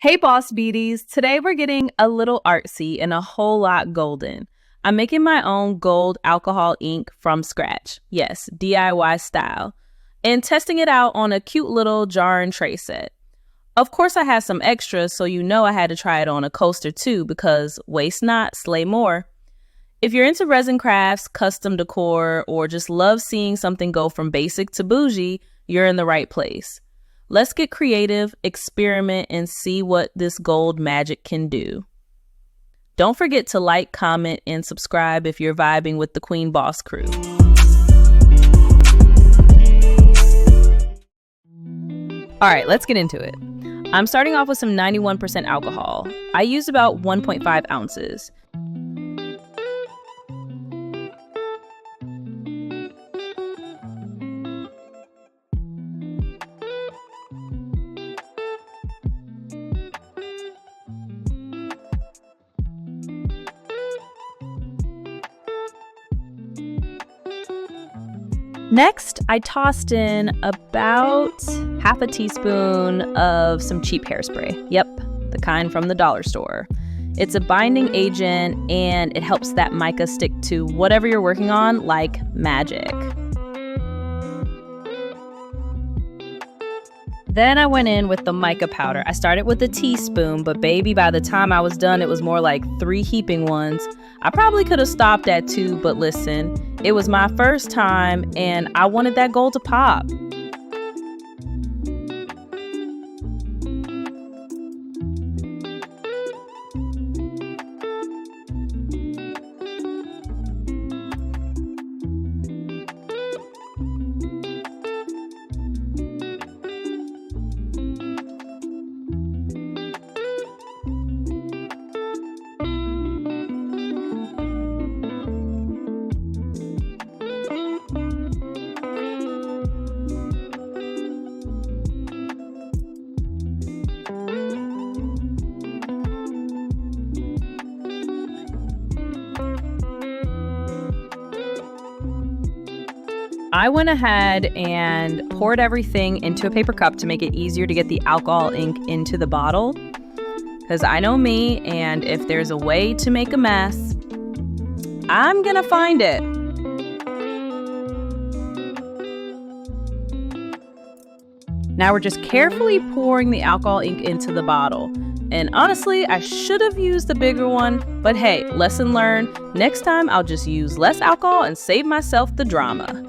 Hey Boss Beaties, today we're getting a little artsy and a whole lot golden. I'm making my own gold alcohol ink from scratch. Yes, DIY style. And testing it out on a cute little jar and tray set. Of course I had some extras, so you know I had to try it on a coaster too because waste not, slay more. If you're into resin crafts, custom decor, or just love seeing something go from basic to bougie, you're in the right place. Let's get creative, experiment, and see what this gold magic can do. Don't forget to like, comment, and subscribe if you're vibing with the Queen Boss crew. All right, let's get into it. I'm starting off with some 91% alcohol. I used about 1.5 ounces. Next, I tossed in about half a teaspoon of some cheap hairspray. Yep, the kind from the dollar store. It's a binding agent and it helps that mica stick to whatever you're working on like magic. Then I went in with the mica powder. I started with a teaspoon, but baby, by the time I was done, it was more like 3 heaping ones. I probably could have stopped at 2, but listen, it was my first time and I wanted that gold to pop. I went ahead and poured everything into a paper cup to make it easier to get the alcohol ink into the bottle. Because I know me, and if there's a way to make a mess, I'm gonna find it. Now we're just carefully pouring the alcohol ink into the bottle. And honestly, I should have used the bigger one, but hey, lesson learned. Next time I'll just use less alcohol and save myself the drama.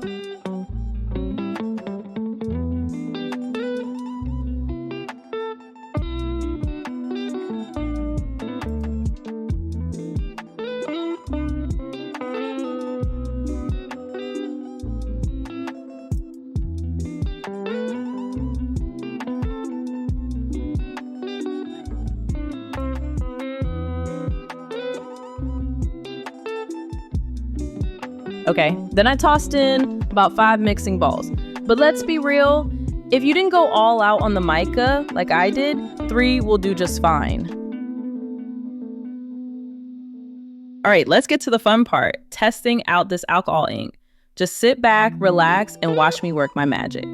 Okay, then I tossed in about 5 mixing balls. But let's be real, if you didn't go all out on the mica like I did, 3 will do just fine. All right, let's get to the fun part, testing out this alcohol ink. Just sit back, relax, and watch me work my magic.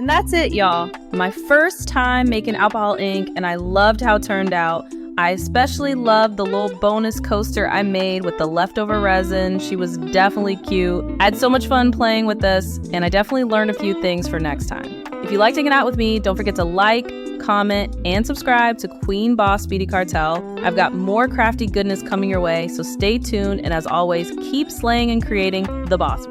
And that's it, y'all. My first time making alcohol ink, and I loved how it turned out. I especially loved the little bonus coaster I made with the leftover resin. She was definitely cute. I had so much fun playing with this, and I definitely learned a few things for next time. If you like hanging out with me, don't forget to like, comment, and subscribe to Queen Boss Beauty Cartel. I've got more crafty goodness coming your way, so stay tuned, and as always, keep slaying and creating the boss.